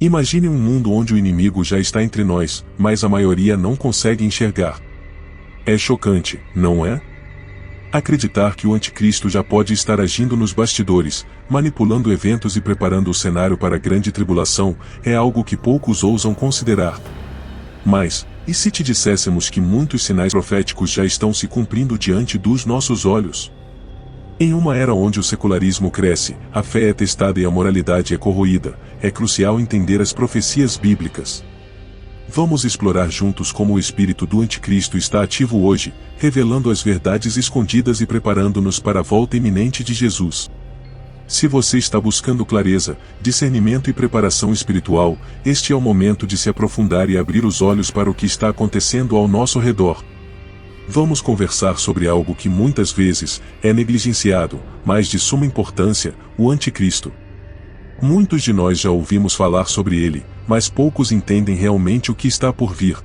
Imagine um mundo onde o inimigo já está entre nós, mas a maioria não consegue enxergar. É chocante, não é? Acreditar que o anticristo já pode estar agindo nos bastidores, manipulando eventos e preparando o cenário para a grande tribulação, é algo que poucos ousam considerar. Mas, e se te disséssemos que muitos sinais proféticos já estão se cumprindo diante dos nossos olhos? Em uma era onde o secularismo cresce, a fé é testada e a moralidade é corroída, é crucial entender as profecias bíblicas. Vamos explorar juntos como o espírito do anticristo está ativo hoje, revelando as verdades escondidas e preparando-nos para a volta iminente de Jesus. Se você está buscando clareza, discernimento e preparação espiritual, este é o momento de se aprofundar e abrir os olhos para o que está acontecendo ao nosso redor. Vamos conversar sobre algo que muitas vezes é negligenciado, mas de suma importância: o anticristo. Muitos de nós já ouvimos falar sobre ele, mas poucos entendem realmente o que está por vir.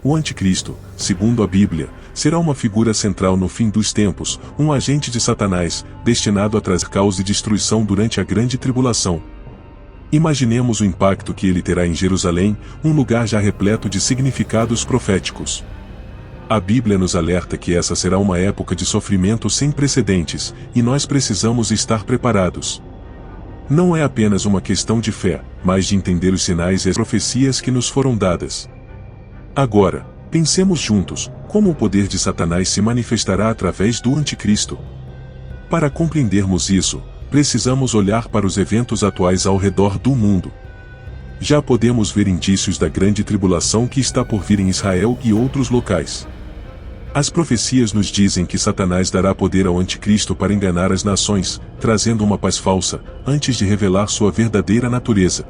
O anticristo, segundo a Bíblia, será uma figura central no fim dos tempos, um agente de Satanás, destinado a trazer caos e destruição durante a grande tribulação. Imaginemos o impacto que ele terá em Jerusalém, um lugar já repleto de significados proféticos. A Bíblia nos alerta que essa será uma época de sofrimento sem precedentes, e nós precisamos estar preparados. Não é apenas uma questão de fé, mas de entender os sinais e as profecias que nos foram dadas. Agora, pensemos juntos, como o poder de Satanás se manifestará através do anticristo. Para compreendermos isso, precisamos olhar para os eventos atuais ao redor do mundo. Já podemos ver indícios da grande tribulação que está por vir em Israel e outros locais. As profecias nos dizem que Satanás dará poder ao anticristo para enganar as nações, trazendo uma paz falsa, antes de revelar sua verdadeira natureza.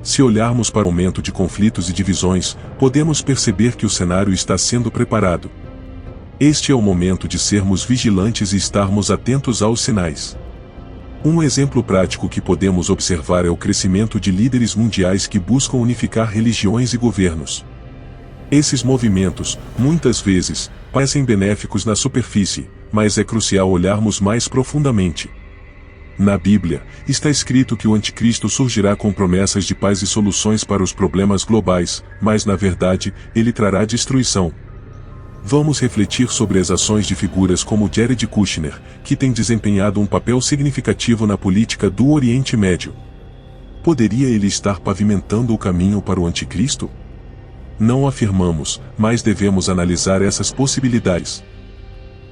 Se olharmos para o aumento de conflitos e divisões, podemos perceber que o cenário está sendo preparado. Este é o momento de sermos vigilantes e estarmos atentos aos sinais. Um exemplo prático que podemos observar é o crescimento de líderes mundiais que buscam unificar religiões e governos. Esses movimentos, muitas vezes, parecem benéficos na superfície, mas é crucial olharmos mais profundamente. Na Bíblia, está escrito que o anticristo surgirá com promessas de paz e soluções para os problemas globais, mas na verdade, ele trará destruição. Vamos refletir sobre as ações de figuras como Jared Kushner, que tem desempenhado um papel significativo na política do Oriente Médio. Poderia ele estar pavimentando o caminho para o anticristo? Não afirmamos, mas devemos analisar essas possibilidades.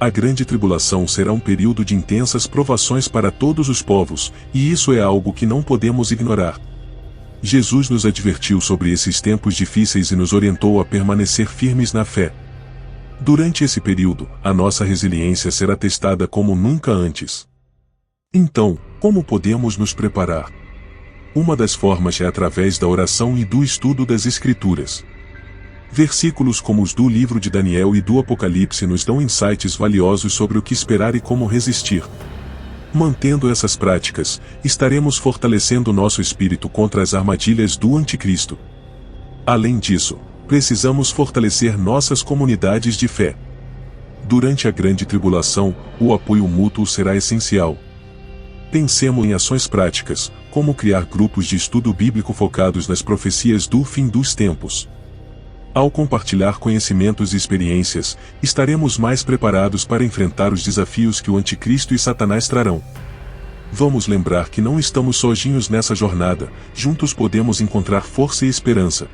A grande tribulação será um período de intensas provações para todos os povos, e isso é algo que não podemos ignorar. Jesus nos advertiu sobre esses tempos difíceis e nos orientou a permanecer firmes na fé. Durante esse período, a nossa resiliência será testada como nunca antes. Então, como podemos nos preparar? Uma das formas é através da oração e do estudo das Escrituras. Versículos como os do livro de Daniel e do Apocalipse nos dão insights valiosos sobre o que esperar e como resistir. Mantendo essas práticas, estaremos fortalecendo nosso espírito contra as armadilhas do anticristo. Além disso, precisamos fortalecer nossas comunidades de fé. Durante a grande tribulação, o apoio mútuo será essencial. Pensemos em ações práticas, como criar grupos de estudo bíblico focados nas profecias do fim dos tempos. Ao compartilhar conhecimentos e experiências, estaremos mais preparados para enfrentar os desafios que o anticristo e Satanás trarão. Vamos lembrar que não estamos sozinhos nessa jornada, juntos podemos encontrar força e esperança.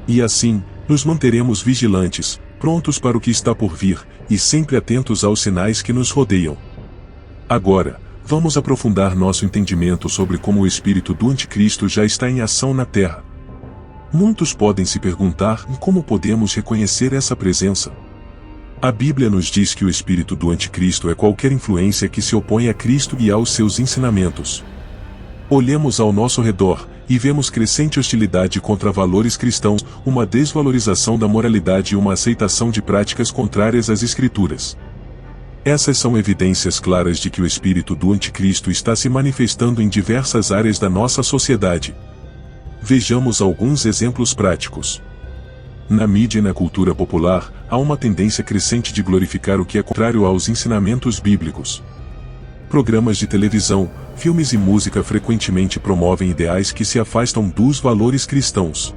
E assim, nos manteremos vigilantes, prontos para o que está por vir, e sempre atentos aos sinais que nos rodeiam. Agora, vamos aprofundar nosso entendimento sobre como o espírito do anticristo já está em ação na Terra. Muitos podem se perguntar como podemos reconhecer essa presença. A Bíblia nos diz que o espírito do anticristo é qualquer influência que se opõe a Cristo e aos seus ensinamentos. Olhemos ao nosso redor, e vemos crescente hostilidade contra valores cristãos, uma desvalorização da moralidade e uma aceitação de práticas contrárias às Escrituras. Essas são evidências claras de que o espírito do anticristo está se manifestando em diversas áreas da nossa sociedade. Vejamos alguns exemplos práticos. Na mídia e na cultura popular, há uma tendência crescente de glorificar o que é contrário aos ensinamentos bíblicos. Programas de televisão, filmes e música frequentemente promovem ideais que se afastam dos valores cristãos.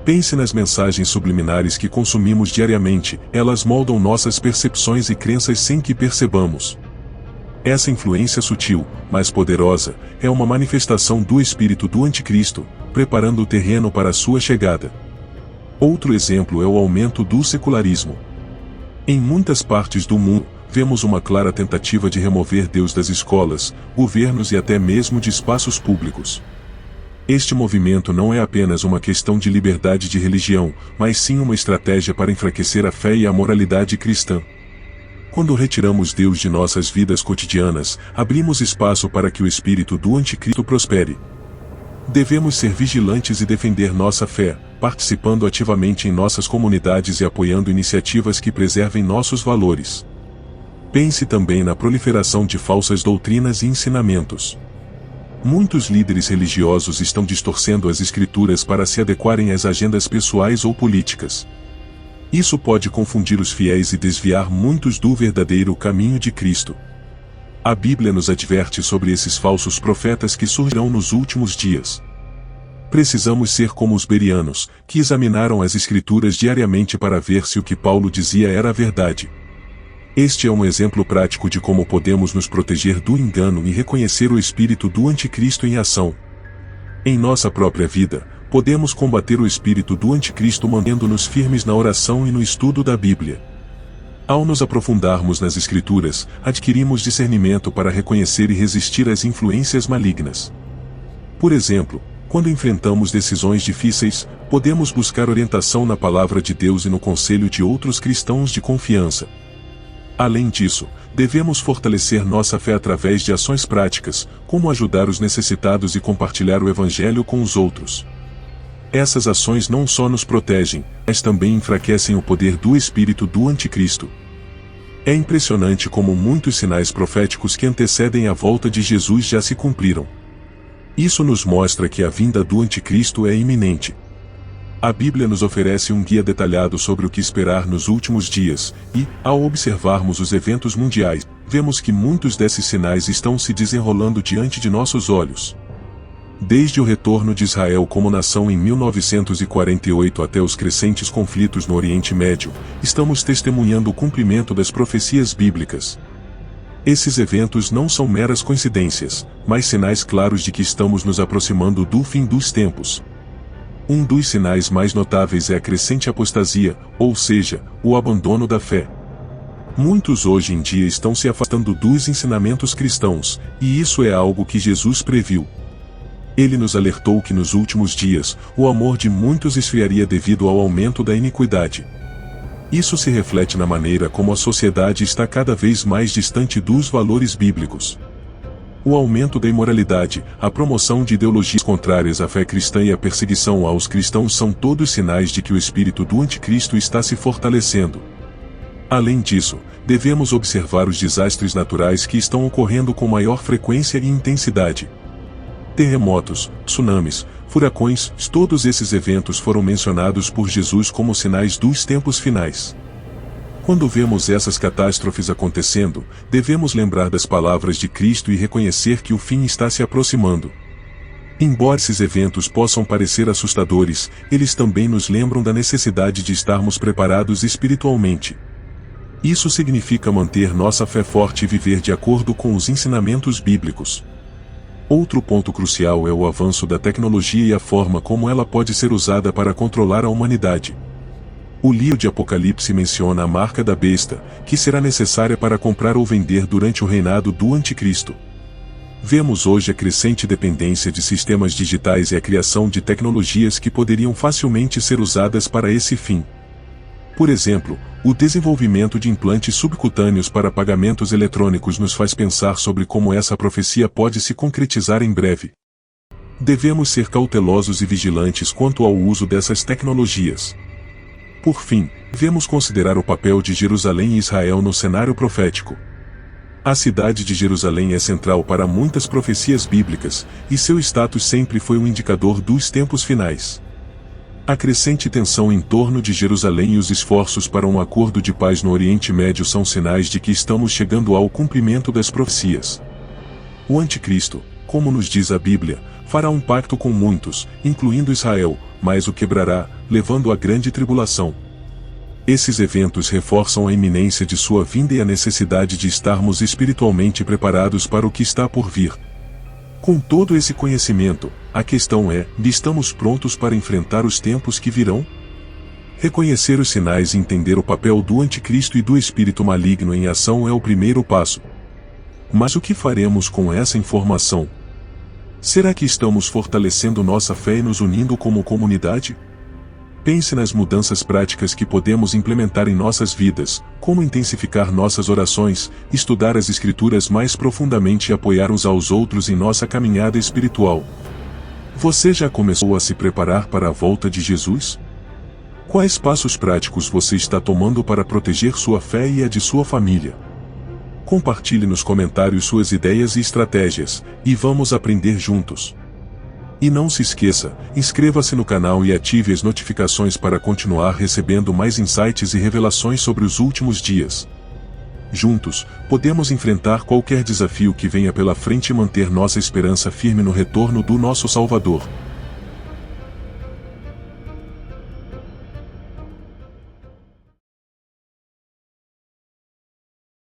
Pense nas mensagens subliminares que consumimos diariamente, elas moldam nossas percepções e crenças sem que percebamos. Essa influência sutil, mas poderosa, é uma manifestação do espírito do anticristo, preparando o terreno para a sua chegada. Outro exemplo é o aumento do secularismo. Em muitas partes do mundo, vemos uma clara tentativa de remover Deus das escolas, governos e até mesmo de espaços públicos. Este movimento não é apenas uma questão de liberdade de religião, mas sim uma estratégia para enfraquecer a fé e a moralidade cristã. Quando retiramos Deus de nossas vidas cotidianas, abrimos espaço para que o espírito do anticristo prospere. Devemos ser vigilantes e defender nossa fé, participando ativamente em nossas comunidades e apoiando iniciativas que preservem nossos valores. Pense também na proliferação de falsas doutrinas e ensinamentos. Muitos líderes religiosos estão distorcendo as escrituras para se adequarem às agendas pessoais ou políticas. Isso pode confundir os fiéis e desviar muitos do verdadeiro caminho de Cristo. A Bíblia nos adverte sobre esses falsos profetas que surgirão nos últimos dias. Precisamos ser como os bereanos, que examinaram as Escrituras diariamente para ver se o que Paulo dizia era a verdade. Este é um exemplo prático de como podemos nos proteger do engano e reconhecer o espírito do anticristo em ação. Em nossa própria vida, podemos combater o espírito do anticristo mantendo-nos firmes na oração e no estudo da Bíblia. Ao nos aprofundarmos nas Escrituras, adquirimos discernimento para reconhecer e resistir às influências malignas. Por exemplo, quando enfrentamos decisões difíceis, podemos buscar orientação na Palavra de Deus e no conselho de outros cristãos de confiança. Além disso, devemos fortalecer nossa fé através de ações práticas, como ajudar os necessitados e compartilhar o Evangelho com os outros. Essas ações não só nos protegem, mas também enfraquecem o poder do espírito do anticristo. É impressionante como muitos sinais proféticos que antecedem a volta de Jesus já se cumpriram. Isso nos mostra que a vinda do anticristo é iminente. A Bíblia nos oferece um guia detalhado sobre o que esperar nos últimos dias, e, ao observarmos os eventos mundiais, vemos que muitos desses sinais estão se desenrolando diante de nossos olhos. Desde o retorno de Israel como nação em 1948 até os crescentes conflitos no Oriente Médio, estamos testemunhando o cumprimento das profecias bíblicas. Esses eventos não são meras coincidências, mas sinais claros de que estamos nos aproximando do fim dos tempos. Um dos sinais mais notáveis é a crescente apostasia, ou seja, o abandono da fé. Muitos hoje em dia estão se afastando dos ensinamentos cristãos, e isso é algo que Jesus previu. Ele nos alertou que nos últimos dias, o amor de muitos esfriaria devido ao aumento da iniquidade. Isso se reflete na maneira como a sociedade está cada vez mais distante dos valores bíblicos. O aumento da imoralidade, a promoção de ideologias contrárias à fé cristã e a perseguição aos cristãos são todos sinais de que o espírito do anticristo está se fortalecendo. Além disso, devemos observar os desastres naturais que estão ocorrendo com maior frequência e intensidade. Terremotos, tsunamis, furacões, todos esses eventos foram mencionados por Jesus como sinais dos tempos finais. Quando vemos essas catástrofes acontecendo, devemos lembrar das palavras de Cristo e reconhecer que o fim está se aproximando. Embora esses eventos possam parecer assustadores, eles também nos lembram da necessidade de estarmos preparados espiritualmente. Isso significa manter nossa fé forte e viver de acordo com os ensinamentos bíblicos. Outro ponto crucial é o avanço da tecnologia e a forma como ela pode ser usada para controlar a humanidade. O livro de Apocalipse menciona a marca da besta, que será necessária para comprar ou vender durante o reinado do anticristo. Vemos hoje a crescente dependência de sistemas digitais e a criação de tecnologias que poderiam facilmente ser usadas para esse fim. Por exemplo, o desenvolvimento de implantes subcutâneos para pagamentos eletrônicos nos faz pensar sobre como essa profecia pode se concretizar em breve. Devemos ser cautelosos e vigilantes quanto ao uso dessas tecnologias. Por fim, devemos considerar o papel de Jerusalém e Israel no cenário profético. A cidade de Jerusalém é central para muitas profecias bíblicas, e seu status sempre foi um indicador dos tempos finais. A crescente tensão em torno de Jerusalém e os esforços para um acordo de paz no Oriente Médio são sinais de que estamos chegando ao cumprimento das profecias. O anticristo, como nos diz a Bíblia, fará um pacto com muitos, incluindo Israel, mas o quebrará, levando à grande tribulação. Esses eventos reforçam a iminência de sua vinda e a necessidade de estarmos espiritualmente preparados para o que está por vir. Com todo esse conhecimento, a questão é: estamos prontos para enfrentar os tempos que virão? Reconhecer os sinais e entender o papel do anticristo e do espírito maligno em ação é o primeiro passo. Mas o que faremos com essa informação? Será que estamos fortalecendo nossa fé e nos unindo como comunidade? Pense nas mudanças práticas que podemos implementar em nossas vidas, como intensificar nossas orações, estudar as Escrituras mais profundamente e apoiar uns aos outros em nossa caminhada espiritual. Você já começou a se preparar para a volta de Jesus? Quais passos práticos você está tomando para proteger sua fé e a de sua família? Compartilhe nos comentários suas ideias e estratégias, e vamos aprender juntos. E não se esqueça, inscreva-se no canal e ative as notificações para continuar recebendo mais insights e revelações sobre os últimos dias. Juntos, podemos enfrentar qualquer desafio que venha pela frente e manter nossa esperança firme no retorno do nosso Salvador.